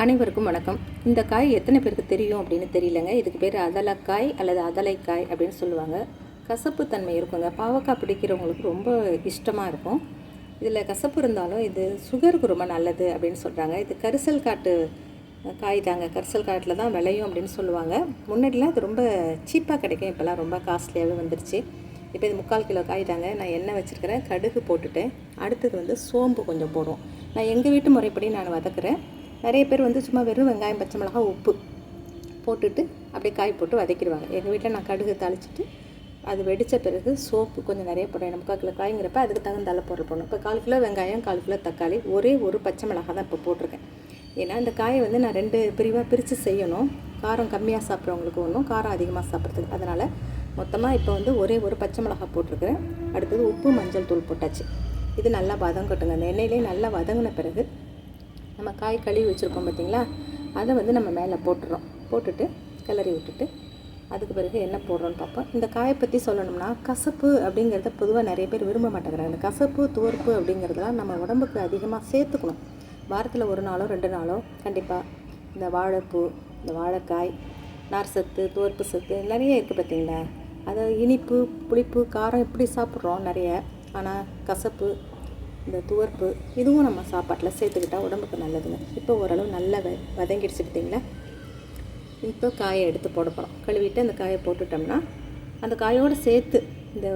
அனைவருக்கும் வணக்கம். இந்த காய் எத்தனை பேருக்கு தெரியும் அப்படின்னு தெரியலங்க. இதுக்கு பேர் அதலக்காய் அல்லது அதலைக்காய் அப்படின்னு சொல்லுவாங்க. கசப்பு தன்மை இருக்குங்க. பாவக்காய் பிடிக்கிறவங்களுக்கு ரொம்ப இஷ்டமாக இருக்கும். இதில் கசப்பு இருந்தாலும் இது சுகருக்கு ரொம்ப நல்லது அப்படின்னு சொல்கிறாங்க. இது கரிசல் காட்டு காய் தாங்க. கரிசல் காட்டில் தான் விளையும் அப்படின்னு சொல்லுவாங்க. முன்னாடிலாம் இது ரொம்ப சீப்பாக கிடைக்கும். இப்போலாம் ரொம்ப காஸ்ட்லியாகவே வந்துருச்சு. இப்போ இது 3/4 கிலோ காய் தாங்க. நான் எண்ணெய் வச்சுருக்கிறேன், கடுகு போட்டுட்டேன். அடுத்தது சோம்பு கொஞ்சம் போடுவோம். நான் எங்கள் வீட்டு முறைப்படி நான் வதக்குறேன். நிறைய பேர் சும்மா வெறும் வெங்காயம், பச்சை மிளகாய், உப்பு போட்டுட்டு அப்படியே காய் போட்டு வதக்கிடுவாங்க. எங்கள் வீட்டில் நான் கடுகு தாளிச்சிட்டு அது வெடித்த பிறகு சோப்பு கொஞ்சம் நிறைய போடுறேன். 3/4 கிலோ காய்ங்கிறப்ப அதுக்கு தகுந்தால பொருள் போடணும். இப்போ 1/4 கிலோ வெங்காயம், 1/4 கிலோ தக்காளி, ஒரே ஒரு பச்சை மிளகாய் தான் இப்போ போட்டிருக்கேன். ஏன்னா இந்த காயை நான் 2 பிரிவாக பிரித்து செய்யணும். காரம் கம்மியாக சாப்பிட்றவங்களுக்கு ஒன்றும், காரம் அதிகமாக சாப்பிட்றதுக்கு. அதனால் மொத்தமாக இப்போ ஒரே ஒரு பச்சை மிளகாய் போட்டிருக்கிறேன். அடுத்தது உப்பு, மஞ்சள் தூள் போட்டாச்சு. இது நல்லா வதங்கட்டுங்க. அந்த எண்ணெயிலே நல்லா வதங்கின பிறகு நம்ம காய் கழுவி வச்சுருக்கோம் பார்த்திங்களா, அதை நம்ம மேலே போட்டுறோம். போட்டுட்டு கிளறி விட்டுட்டு அதுக்கு பிறகு என்ன போடுறோன்னு பார்ப்போம். இந்த காயை பற்றி சொல்லணும்னா, கசப்பு அப்படிங்கிறத பொதுவாக நிறைய பேர் விரும்ப மாட்டேங்கிறாங்க. இந்த கசப்பு, துவர்ப்பு அப்படிங்கிறதெல்லாம் நம்ம உடம்புக்கு அதிகமாக சேர்த்துக்கணும். வாரத்தில் 1 நாளோ 2 நாளோ கண்டிப்பாக இந்த வாழைப்பூ, இந்த வாழைக்காய், நார் சத்து, துவர்ப்பு சத்து நிறைய இருக்குது பார்த்திங்களா. அதை இனிப்பு, புளிப்பு, காரம் இப்படி சாப்பிட்றோம் நிறைய. ஆனால் கசப்பு, இந்த துவர்ப்பு இதுவும் நம்ம சாப்பாட்டில் சேர்த்துக்கிட்டால் உடம்புக்கு நல்லதுங்க. இப்போ ஓரளவு நல்லா வதங்கிடுச்சு பார்த்திங்களா. இப்போ காயை எடுத்து போட போகிறோம். கழுவிட்டு அந்த காயை போட்டுட்டோம்னா அந்த காயோடு சேர்த்து இந்த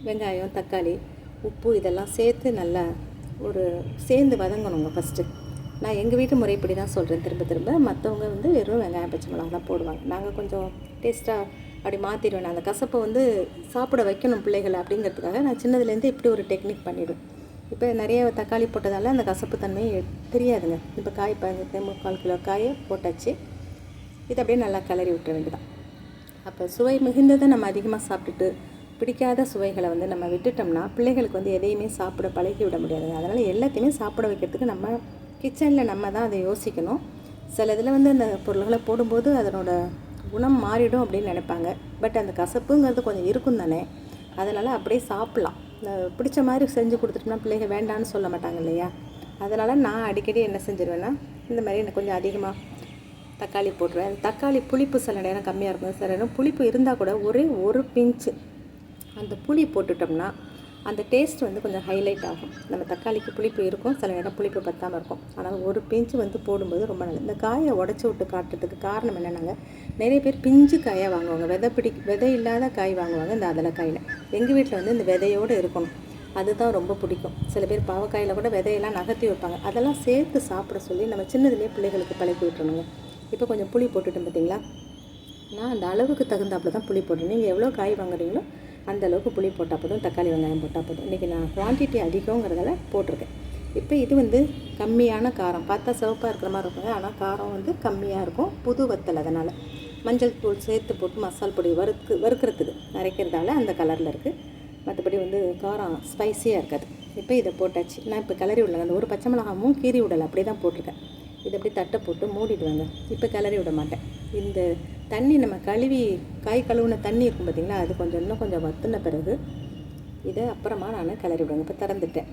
வெங்காயம், தக்காளி, உப்பு இதெல்லாம் சேர்த்து நல்லா சேர்ந்து வதங்கணுங்க ஃபஸ்ட்டு. நான் எங்கள் வீட்டு முறைப்படி தான் சொல்கிறேன் திரும்ப திரும்ப. மற்றவங்க வெறும் வெங்காயம், பச்சை மிளகா தான் போடுவாங்க. நாங்கள் கொஞ்சம் டேஸ்ட்டாக அப்படி மாற்றிடுவேன். அந்த கசப்பை சாப்பிட வைக்கணும் பிள்ளைகளை அப்படிங்கிறதுக்காக நான் சின்னதுலேருந்து இப்படி ஒரு டெக்னிக் பண்ணிவிடுவேன். இப்போ நிறைய தக்காளி போட்டதால் அந்த கசப்பு தன்மை தெரியாதுங்க. இப்போ காய் 3/4 கிலோ காயை போட்டாச்சு. இது அப்படியே நல்லா கிளறி விட்டுற வேண்டியதான். அப்போ சுவை மிகுந்ததை நம்ம அதிகமாக சாப்பிட்டுட்டு பிடிக்காத சுவைகளை நம்ம விட்டுட்டோம்னா பிள்ளைகளுக்கு எதையுமே சாப்பிட பழகி விட முடியாதுங்க. அதனால் எல்லாத்தையுமே சாப்பிட வைக்கிறதுக்கு நம்ம கிச்சனில் நம்ம தான் அதை யோசிக்கணும். சில இதில் அந்த பொருள்களை போடும்போது அதனோட குணம் மாறிடும் அப்படின்னு நினைப்பாங்க. பட் அந்த கசப்புங்கிறது கொஞ்சம் இருக்கும் தானே. அதனால் அப்படியே சாப்பிட்லாம். பிடிச்ச மாதிரி செஞ்சு கொடுத்துட்டோம்னா பிள்ளைங்க வேண்டான்னு சொல்ல மாட்டாங்க இல்லையா. அதனால் நான் அடிக்கடி என்ன செஞ்சிருவேன்னா, இந்த மாதிரி எனக்கு கொஞ்சம் அதிகமாக தக்காளி போட்டுருவேன். தக்காளி புளிப்பு சில நேரம் கம்மியாக இருக்கும், சில நேரம் புளிப்பு இருந்தால் கூட ஒரே ஒரு பிஞ்சு அந்த புளி போட்டுட்டோம்னா அந்த டேஸ்ட் கொஞ்சம் ஹைலைட் ஆகும். நம்ம தக்காளிக்கு புளிப்பு இருக்கும், சில நேரம் புளிப்பு பற்றாமல் இருக்கும். ஆனால் ஒரு பிஞ்சு போடும்போது ரொம்ப நல்லது. இந்த காயை உடச்சி விட்டு காட்டுறதுக்கு காரணம் என்னென்னாங்க, நிறைய பேர் பிஞ்சு காயை வாங்குவாங்க. விதை இல்லாத காய் வாங்குவாங்க. இந்த அதலக்காயில் எங்கள் வீட்டில் இந்த விதையோடு இருக்கணும். அதுதான் ரொம்ப பிடிக்கும். சில பேர் பாவக்காயில் கூட விதையெல்லாம் நகர்த்தி வைப்பாங்க. அதெல்லாம் சேர்த்து சாப்பிட சொல்லி நம்ம சின்னதுலேயே பிள்ளைகளுக்கு பழக்கி விட்டுறணுங்க. இப்போ கொஞ்சம் புளி போட்டுட்டோம் பார்த்திங்களா. நான் அந்த அளவுக்கு தகுந்தாப்புல தான் புளி போடுறேன். நீங்கள் எவ்வளோ காய் வாங்குறீங்களோ அந்த அளவுக்கு புளி போட்டால் போதும், தக்காளி வெங்காயம் போட்டால் போதும். இன்றைக்கி நான் குவான்டிட்டி அதிகங்கிறதால போட்டிருக்கேன். இப்போ இது கம்மியான காரம், பார்த்தா சிவப்பாக இருக்கிற மாதிரி இருக்குங்க. ஆனால் காரம் கம்மியாக இருக்கும். புது வத்தல், அதனால் மஞ்சள் தூள் சேர்த்து போட்டு மசால் பொடி வறுக்கிறதுக்கு அரைக்கிறதால அந்த கலரில் இருக்குது. மற்றபடி காரம் ஸ்பைஸியாக இருக்காது. இப்போ இதை போட்டாச்சு. நான் இப்போ கிளறி விடலைங்க. அந்த ஒரு பச்சை மிளகாவும் கீறி விடலை, அப்படியே தான் போட்டிருக்கேன். இதை அப்படி தட்டை போட்டு மூடிடுவாங்க. இப்போ கிளறி விட மாட்டேன். இந்த தண்ணி நம்ம கழுவி காய் கழுவுன தண்ணி இருக்கும் பார்த்திங்களா, அது இன்னும் கொஞ்சம் வற்றின பிறகு இதை அப்புறமா நான் கிளறி விடுவேங்க. இப்போ திறந்துட்டேன்.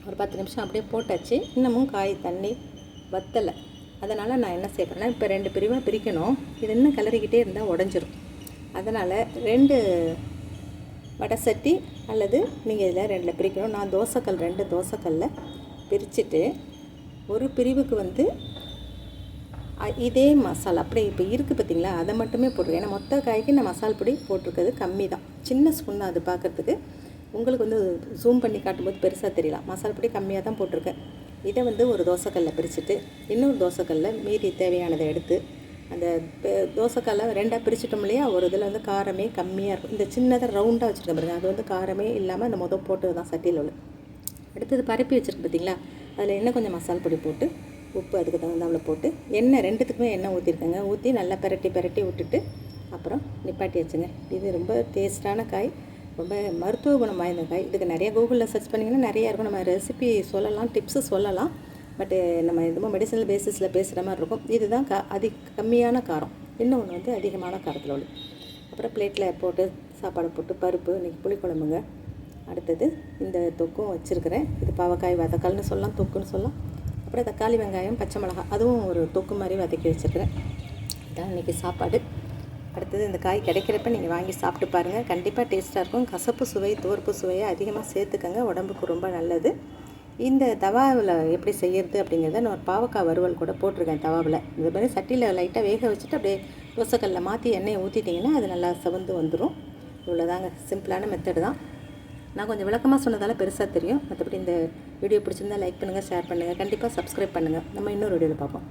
ஒரு 10 நிமிஷம் அப்படியே போட்டாச்சு. இன்னமும் காய் தண்ணி வற்றலை. அதனால் நான் என்ன செய்கிறேன்னா, இப்போ 2 பிரிவாக பிரிக்கணும். இது இன்னும் கிளறிக்கிட்டே இருந்தால் உடஞ்சிரும். அதனால் 2 வடை சட்டி அல்லது நீங்கள் இதில் 2 பிரிக்கணும். நான் 2 தோசைக்கல்ல பிரிச்சுட்டு ஒரு பிரிவுக்கு இதே மசாலா அப்படியே இப்போ இருக்குது பார்த்திங்களா, அதை மட்டுமே போட்டுருக்கேன். ஏன்னா மொத்த காய்க்கு நான் மசால் பொடி போட்டிருக்கிறது கம்மி தான். சின்ன ஸ்பூன் தான் அது பார்க்குறதுக்கு. உங்களுக்கு ஜூம் பண்ணி காட்டும்போது பெருசாக தெரியலாம். மசால் பொடி கம்மியாக தான் போட்டிருக்கேன். இதை ஒரு தோசைக்கல்ல பிரிச்சுட்டு இன்னொரு தோசைக்கல்ல மீதி தேவையானதை எடுத்து அந்த தோசைக்கல்லை 2ஆக பிரிச்சுட்டோம் இல்லையா. ஒரு இதில் காரமே கம்மியாக இருக்கும். இந்த சின்னதாக ரவுண்டாக வச்சுருக்கேன் பாருங்கள், அது காரமே இல்லாமல் அந்த போட்டு தான் சட்டியில் உள்ள. அடுத்தது பரப்பி வச்சுருக்கு பார்த்திங்களா, அதில் இன்னும் கொஞ்சம் மசால் பொடி போட்டு உப்பு அதுக்கு தகுந்தாவில் போட்டு எண்ணெய் 2த்துக்குமே எண்ணெய் ஊற்றிருக்கேங்க. ஊற்றி நல்லா பெரட்டி விட்டுட்டு அப்புறம் நிப்பாட்டி வச்சுங்க. இது ரொம்ப டேஸ்டான காய், ரொம்ப மருத்துவ குணம் வாய்ந்த காய். இதுக்கு நிறைய கூகுளில் சர்ச் பண்ணிங்கன்னா நிறையா இருக்கும். நம்ம ரெசிபி சொல்லலாம், டிப்ஸு சொல்லலாம். பட்டு நம்ம எதுவும் மெடிசனல் பேசிஸில் பேசுகிற மாதிரி இருக்கும். இதுதான் கம்மியான காரம். இன்னொன்று அதிகமான காரத்தில் உள்ள. அப்புறம் பிளேட்டில் போட்டு சாப்பாடு போட்டு பருப்பு, இன்றைக்கி புளிக்குழம்புங்க. அடுத்தது இந்த தொக்கும் வச்சுருக்கிறேன். இது பாவக்காய் வதக்கல்னு சொல்லலாம், தொக்குன்னு சொல்லலாம். அப்புறம் தக்காளி வெங்காயம் பச்சை மிளகாய் அதுவும் ஒரு தொக்கு மாதிரி வதக்கி வச்சுருக்கிறேன். இதான் இன்றைக்கி சாப்பாடு. அடுத்தது இந்த காய் கிடைக்கிறப்ப நீங்கள் வாங்கி சாப்பிட்டு பாருங்கள், கண்டிப்பாக டேஸ்ட்டாக இருக்கும். கசப்பு சுவை துவர்ப்பு சுவையை அதிகமாக சேர்த்துக்கங்க, உடம்புக்கு ரொம்ப நல்லது. இந்த தவாவில் எப்படி செய்யறது அப்படிங்கிறத நான் ஒரு பாவக்காய் வறுவல் கூட போட்டிருக்கேன் தவாவில். இந்த மாதிரி சட்டியில் லைட்டாக வேக வச்சுட்டு அப்படியே தோசைக்கல்லில் மாற்றி எண்ணெயை ஊற்றிட்டிங்கன்னா அது நல்லா செவந்து வந்துடும். இவ்வளோதாங்க, சிம்பிளான மெத்தடு தான். நான் கொஞ்சம் விளக்கமாக சொன்னதால் பெருசாக தெரியும். மற்றபடி இந்த வீடியோ பிடிச்சிருந்தால் லைக் பண்ணுங்கள், ஷேர் பண்ணுங்கள், கண்டிப்பாக சப்ஸ்கிரைப் பண்ணுங்கள். நம்ம இன்னொரு வீடியோவில் பார்ப்போம்.